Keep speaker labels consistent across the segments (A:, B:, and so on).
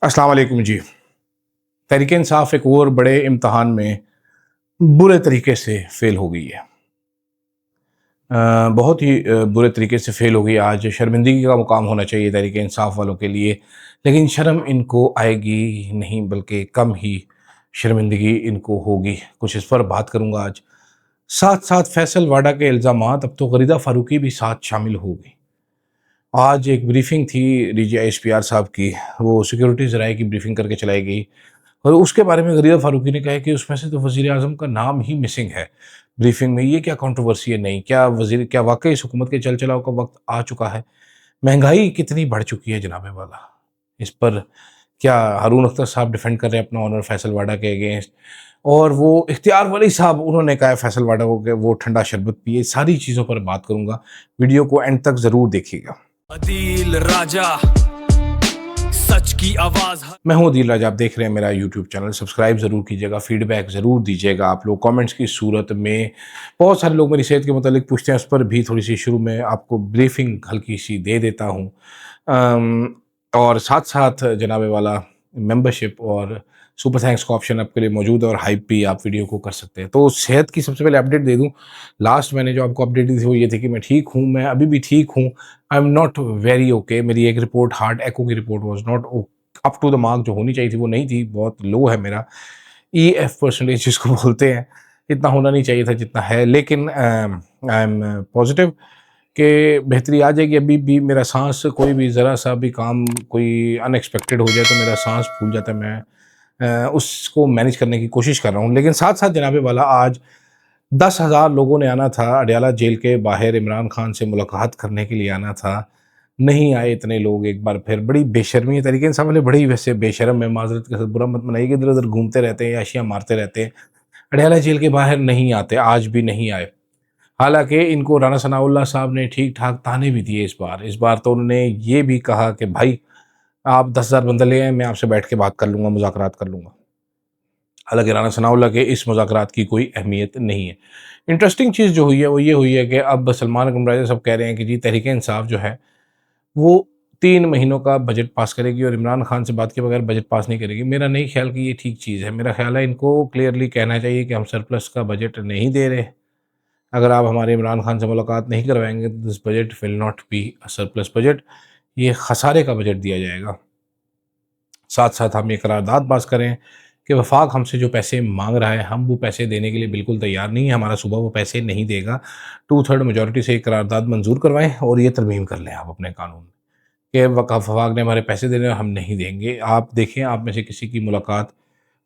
A: अस्सलाम वालेकुम जी। तहरीक इंसाफ एक और बड़े इम्तहान में बुरे तरीके से फ़ेल हो गई है। बहुत ही बुरे तरीके से फ़ेल हो गई। आज शर्मिंदगी का मुकाम होना चाहिए तहरीक इंसाफ वालों के लिए, लेकिन शर्म इनको आएगी नहीं, बल्कि कम ही शर्मिंदगी इनको होगी। कुछ इस पर बात करूँगा आज। साथ-साथ फैसल वाडा के इल्ज़ामात, अब तो गरीदा फ़ारूकी भी साथ शामिल हो गई। आज एक ब्रीफिंग थी डीजी एचपीआर साहब की, वो सिक्योरिटी ज़राए की ब्रीफिंग करके चलाई गई। और उसके बारे में गरीदा फ़ारूकी ने कहा है कि उसमें से तो वज़ीर-ए-आज़म का नाम ही मिसिंग है ब्रीफिंग में। ये क्या कंट्रोवर्सी है? नहीं, क्या वाक़ई इस हुकूमत के चल-चलाव का वक़्त आ चुका है? महँगाई कितनी बढ़ चुकी है जनाब वाला? इस पर क्या हारून अख्तर साहब डिफेंड कर रहे हैं अपना ऑनर फैसल वाडा के अगेंस्ट, और वो इख्तियार वली साहब उन्होंने कहा है फैसल वाडा को कि वो ठंडा शरबत पिए। सारी चीज़ों पर बात करूँगा। वीडियो को एंड तक ज़रूर देखिएगा।
B: अदील राजा, सच की आवाज।
A: मैं हूं अदील राजा, आप देख रहे हैं मेरा यूट्यूब चैनल। सब्सक्राइब ज़रूर कीजिएगा, फीडबैक ज़रूर दीजिएगा आप लोग कमेंट्स की सूरत में। बहुत सारे लोग मेरी सेहत के मतलब पूछते हैं, उस पर भी थोड़ी सी शुरू में आपको ब्रीफिंग हल्की सी दे देता हूं। और साथ साथ जनाबे वाला मेंबरशिप और सुपर थैंक्स का ऑप्शन आपके लिए मौजूद है, और हाइप भी आप वीडियो को कर सकते हैं। तो सेहत की सबसे पहले अपडेट दे दूं। लास्ट मैंने जो आपको अपडेट दी थी वो ये थी कि मैं ठीक हूँ, मैं अभी भी ठीक हूँ। I am not very okay. मेरी एक रिपोर्ट, हार्ट एको की report was not up to the mark, जो होनी चाहिए थी वो नहीं थी, बहुत लो है मेरा EF परसेंटेज जिसको बोलते हैं। इतना होना नहीं चाहिए था जितना है, लेकिन आई एम पॉजिटिव कि बेहतरी आ जाएगी। अभी भी मेरा सांस, कोई भी ज़रा सा भी काम कोई अनएक्सपेक्टेड हो जाए तो मेरा सांस फूल जाता है। मैं उसको मैनेज करने की कोशिश कर रहा हूँ। लेकिन साथ साथ जनाबे वाला, आज 10,000 लोगों ने आना था अडयाला जेल के बाहर, इमरान खान से मुलाकात करने के लिए आना था। नहीं आए इतने लोग। एक बार फिर बड़ी बेशर्मी है तरीके इंसाफ वाले, बड़ी वैसे बेशर्म है, माजरत के साथ बुरा मत मनाइए, इधर उधर घूमते रहते हैं, याशियाँ मारते रहते हैं। अडयाला जेल के बाहर नहीं आते, आज भी नहीं आए। हालांकि इनको राना सनाउल्लाह साहब ने ठीक ठाक ताने भी दिए इस बार तो उन्होंने ये भी कहा कि भाई आप 10,000 बंदे ले आए, मैं आपसे बैठ के बात कर लूंगा, मुज़ाकरात कर लूंगा। हालांकि राना सनाउल्लाह के इस मुज़ाकरात की कोई अहमियत नहीं है। इंटरेस्टिंग चीज़ जो हुई है वो ये हुई है कि अब सलमान गमराजा साहब कह रहे हैं कि जी तहरीक इंसाफ जो है वो 3 महीनों का बजट पास करेगी और इमरान खान से बात के बगैर बजट पास नहीं करेगी। मेरा नहीं ख्याल कि ये ठीक चीज़ है। मेरा ख्याल है इनको क्लियरली कहना चाहिए कि हम सरप्लस का बजट नहीं दे रहे। अगर आप हमारे इमरान खान से मुलाकात नहीं करवाएंगे तो this budget will not be a surplus budget, ये खसारे का बजट दिया जाएगा। साथ साथ हम ये करारदाद पास करें कि वफाक हमसे जो पैसे मांग रहा है, हम वो पैसे देने के लिए बिल्कुल तैयार नहीं है। हमारा सूबा वो पैसे नहीं देगा। 2/3 मेजॉरिटी से एक करारदाद मंजूर करवाएं और ये तरमीम कर लें आप अपने कानून के वफाक ने हमारे पैसे देने, हम नहीं देंगे। आप देखें, आप में से किसी की मुलाकात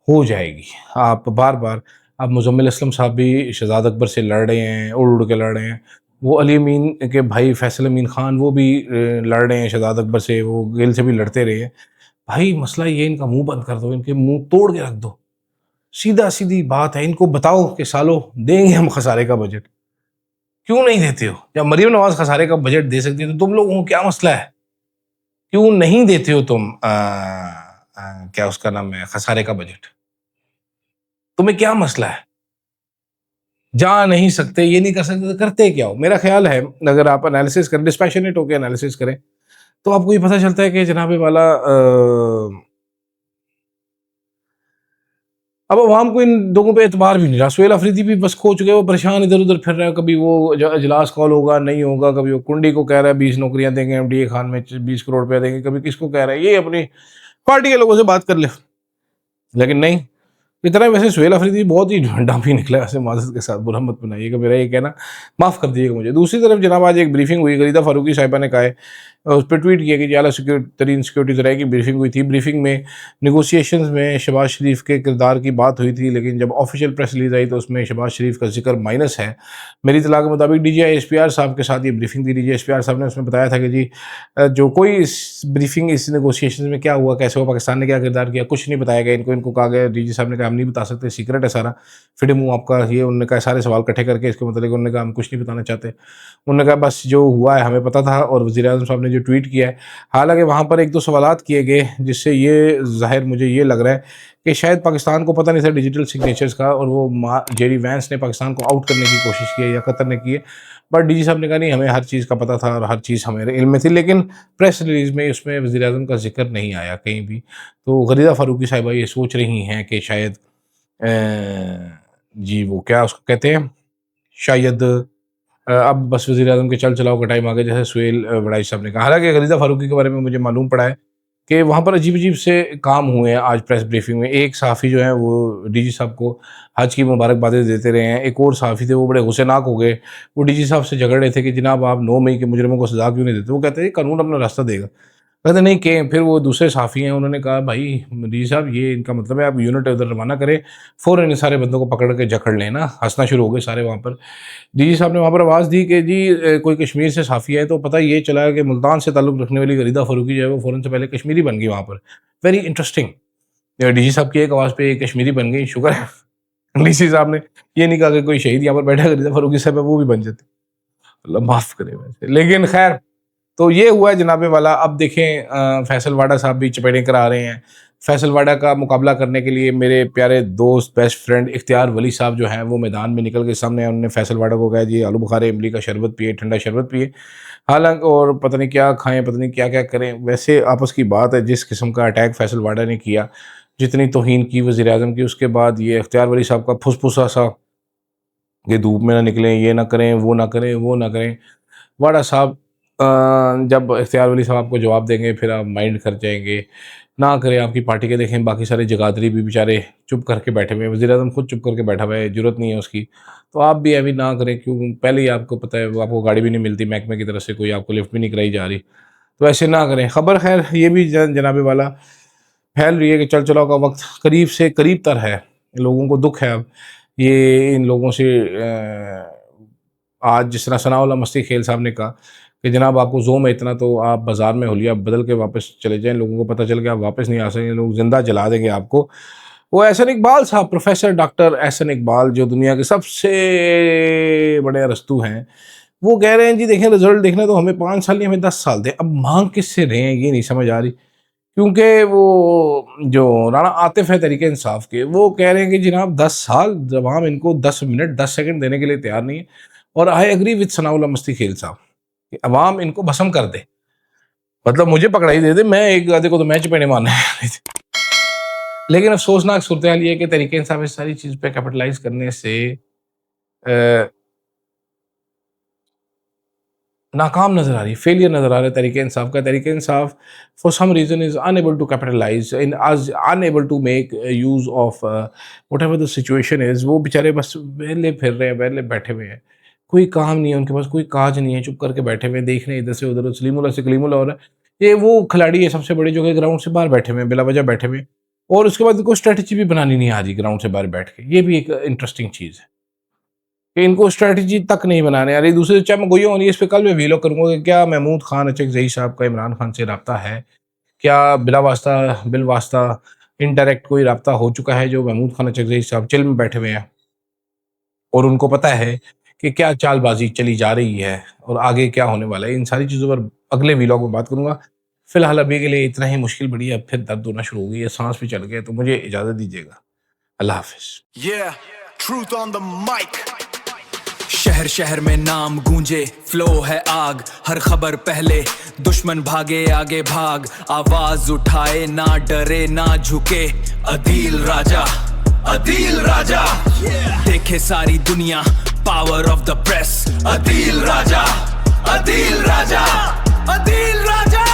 A: हो जाएगी। आप बार बार, अब मुज़म्मिल असलम साहब भी शहजाद अकबर से लड़ रहे हैं, उड़ उड़ के लड़ रहे हैं। वो अली अमीन के भाई फैसल अमीन खान, वो भी लड़ रहे हैं शहजाद अकबर से, वो गिल से भी लड़ते रहे हैं। भाई मसला ये, इनका मुंह बंद कर दो, इनके मुंह तोड़ के रख दो। सीधा सीधी बात है, इनको बताओ कि सालो देंगे हम खसारे का बजट, क्यों नहीं देते हो? जब मरीम नवाज खसारे का बजट दे सकती है तो तुम लोगों को क्या मसला है? क्यों नहीं देते हो तुम क्या उसका नाम है, खसारे का बजट? तुम्हें क्या मसला है? जा नहीं सकते, ये नहीं कर सकते तो करते क्या हो? मेरा ख्याल है अगर आप एनालिसिस करें, डिस्पैशनेट होकर एनालिसिस करें, तो आपको ये पता चलता है कि जनाबे वाला अब अवाम को इन लोगों पे एतबार भी नहीं रहा। सुहेल अफरीदी भी बस खो चुके हैं, वो परेशान इधर उधर फिर रहा है। कभी वो इजलास कॉल होगा, नहीं होगा। कभी वो कुंडी को कह रहा है 20 नौकरियां देंगे, MDA खान में 20 करोड़ रुपया देंगे। कभी किसको कह रहा है, ये अपनी पार्टी के लोगों से बात कर ले। लेकिन नहीं, इतना वैसे सुहेल अफरीदी बहुत ही डांफी निकला है, ऐसे माजरत के साथ बुरा मत बनाइएगा, मेरा ये कहना, माफ़ कर दीजिएगा मुझे। दूसरी तरफ जनाब आज एक ब्रीफिंग हुई, गरीदा फारूकी साहिबा ने कहा है, उस पर ट्वीट किया कि आला तरीन सिक्योरिटी ज़राए की ब्रीफिंग हुई थी। ब्रीफिंग में निगोसिएशंस में शहबाज शरीफ के किरदार की बात हुई थी, लेकिन जब ऑफिशियल प्रेस रिलीज आई तो उसमें शहबाज शरीफ का जिक्र माइनस है। मेरी इतला के मुताबिक DGI SPR साहब के साथ ये ब्रीफिंग दी। DGI SPR साहब ने उसमें बताया था कि जी जो कोई इस ब्रीफिंग, इस नेगोशिएशन में क्या हुआ, कैसे हुआ, पाकिस्तान ने क्या किरदार किया, कुछ नहीं बताया गया इनको कहा गया, DG साहब ने कहा हम नहीं बता सकते, सीक्रेट है सारा, फिर मुँह आपका। ये उन्होंने कहा सारे सवाल इकट्ठे करके इसके मतलब उन्होंने कहा हम कुछ नहीं बताना चाहते। उन्होंने कहा बस जो हुआ है हमें पता था, और वज़ीर-ए-आज़म साहब ने जो ट्वीट किया है। हालांकि वहाँ पर एक दो सवालात किए गए जिससे ये ज़ाहिर मुझे ये लग रहा है कि शायद पाकिस्तान को पता नहीं था डिजिटल सिग्नेचर्स का, और वो जेरी वैंस ने पाकिस्तान को आउट करने की कोशिश की है या कतर ने की है। बट डीजी साहब ने कहा नहीं, हमें हर चीज़ का पता था और हर चीज़ हमारे इल्म में थी, लेकिन प्रेस रिलीज़ में उसमें वज़ीर-ए-आज़म का जिक्र नहीं आया कहीं भी। तो गरीदा फ़ारूकी साहिबा ये सोच रही हैं कि शायद जी वो क्या उसको कहते हैं, शायद अब बस वज़ीर-ए-आज़म के चल चलाओ का टाइम आ गया, जैसे सुहेल वड़ाई साहब ने कहा। हालाँकि गरीदा फ़ारूकी के बारे में मुझे मालूम पड़ा है कि वहाँ पर अजीब-अजीब से काम हुए हैं आज प्रेस ब्रीफिंग में। एक सहाफ़ी जो है वो डीजी साहब को हज की मुबारकबादें देते रहे हैं। एक और सहाफ़ी थे वो बड़े गुस्सेनाक हो गए, वो डीजी साहब से झगड़ रहे थे कि जनाब आप 9 मई के मुजरिमों को सज़ा क्यों नहीं देते। वो कहते हैं कानून अपना रास्ता देगा। कहते नहीं कि फिर वो दूसरे सहाफ़ी हैं, उन्होंने कहा भाई डीजी साहब ये इनका मतलब है आप यूनिट उधर रवाना करें, फ़ौरन इन सारे बंदों को पकड़ के जकड़ लेना। हँसना शुरू हो गए सारे वहाँ पर। डीजी साहब ने वहाँ पर आवाज़ दी कि जी कोई कश्मीर से साफ़ी है, तो पता ये चला कि मुल्तान से ताल्लुक़ रखने वाली गरीदा फ़ारूकी जो है वो फ़ौरन से पहले कश्मीरी बन गई वहाँ पर। Very interesting. डीजी साहब की एक आवाज़ पे कश्मीरी बन गई, शुक्र है डीसी साहब ने ये नहीं कहा कि कोई शहीद यहाँ पर बैठा गरीदा फ़ारूकी साहब है वो भी बन जाते। अल्लाह माफ़ करे वैसे, लेकिन खैर तो ये हुआ है जनाबे वाला। अब देखें फैसल वाडा साहब भी चपेटें करा रहे हैं। फैसल वाडा का मुकाबला करने के लिए मेरे प्यारे दोस्त बेस्ट फ्रेंड इख्तियार वली साहब जो हैं वो मैदान में निकल के सामने आए। उन्होंने फैसल वाडा को कहा जी आलू बुखारे इमली का शरबत पिए, ठंडा शरबत पिए, हालांकि और पता नहीं क्या खाएं, पता नहीं क्या क्या करें। वैसे आपस की बात है, जिस किस्म का अटैक फैसल वाडा ने किया, जितनी तौहीन की वज़ीर-ए-आज़म की, उसके बाद ये इख्तियार वली साहब का फुसफुसा सा कि धूप में ना निकलें, ये ना करें, वो ना करें, वो ना करें। वाडा साहब जब इख्तियार वली साहब आपको जवाब देंगे फिर आप माइंड कर जाएंगे। ना करें आपकी पार्टी के, देखें बाकी सारे जगाधरी भी बेचारे चुप करके बैठे हुए हैं, वज़ीर-ए-आज़म खुद चुप करके बैठा हुआ है, ज़रूरत नहीं है उसकी। तो आप भी अभी ना करें, क्यों पहले ही आपको पता है वो आपको गाड़ी भी नहीं मिलती महकमे की तरफ से, कोई आपको लिफ्ट भी नहीं कराई जा रही, तो ऐसे ना करें। ख़बर खैर ये भी जनाबे वाला फैल रही है कि चल चलाओ का वक्त करीब से करीब तर है। लोगों को दुख है अब ये इन लोगों से आज जिस तरह सनाउल्लाह मस्ती खेल साहब ने कहा कि जनाब आपको ज़ोम है इतना तो आप बाज़ार में हुलिया बदल के वापस चले जाएं, लोगों को पता चल के आप वापस नहीं आ सकेंगे, लोग ज़िंदा जला देंगे आपको। वो एहसन इकबाल साहब, प्रोफेसर डॉक्टर एहसन इकबाल जो दुनिया के सबसे बड़े अरस्तू हैं, वो कह रहे हैं जी देखें रिजल्ट देखना तो हमें 5 साल नहीं हमें 10 साल दें। अब मांग किससे रहे हैं ये नहीं समझ आ रही, क्योंकि वो जो राणा आतिफ है तरीके इंसाफ के, वो कह रहे हैं कि जनाब 10 साल, जब हम इनको 10 मिनट 10 सेकंड देने के लिए तैयार नहीं है। और आई एग्री विद सनाउल्लाह मस्ती खेल साहब कि अवाम इनको भस्म कर दे, मतलब मुझे पकड़ाई दे दे, मैं एक आधे को तो मैं चपेड़े मारना है। लेकिन अफसोसनाक सूरत हाल ये है कि तरीके इंसाफ इस सारी चीज़ पे कैपिटलाइज करने से नाकाम नज़र आ रही है, फेलियर नज़र आ रहा है तरीके इंसाफ का। तरीके इंसाफ for some reason is unable to capitalize in आज unable to make use of whatever the situation is. वो बेचारे बस वेले फिर रहे हैं, वेले बैठे हुए हैं, कोई काम नहीं है उनके पास, कोई काज नहीं है, चुप करके बैठे हुए हैं, देख रहे हैं इधर से उधर, सलीमुल्लाह से कलीमुल्लाह हो रहा है। ये वो खिलाड़ी है सबसे बड़े जो कि ग्राउंड से बाहर बैठे हुए हैं, बिला वजह बैठे हुए हैं, और उसके बाद इनको स्ट्रैटेजी भी बनानी नहीं आ रही ग्राउंड से बाहर बैठ के। ये भी एक इंटरेस्टिंग चीज़ है कि इनको स्ट्रैटेजी तक नहीं बनाने आ रही। दूसरी चाहे मैं गोइयों होनी, इस पर कल मैं वीलॉग करूँगा कि क्या महमूद खान अचकज़ई साहब का इमरान खान से रब्ता है, क्या बिला वास्ता बिल वास्ता इनडायरेक्ट कोई रब्ता हो चुका है जो महमूद खान अचकज़ई साहब चिल में बैठे हुए हैं और उनको पता है कि क्या चालबाजी चली जा रही है और आगे क्या होने वाला है। इन सारी चीज़ों पर अगले वीलॉग में बात करूँगा। फिलहाल अभी के लिए इतना ही। मुश्किल बड़ी है, अब फिर दर्द होना शुरू हो गई है, सांस भी चल गया, तो मुझे इजाज़त दीजिएगा। अल्लाह हाफिज़।
B: Yeah, truth on the mic. शहर शहर में नाम गूंजे, फ्लो है आग, हर खबर पहले, दुश्मन भागे आगे भाग, आवाज उठाए ना डरे ना झुके, अदील राजा, अदील राजा, देखे सारी दुनिया, power of the press, Adeel Raja, Adeel Raja, Adeel Raja.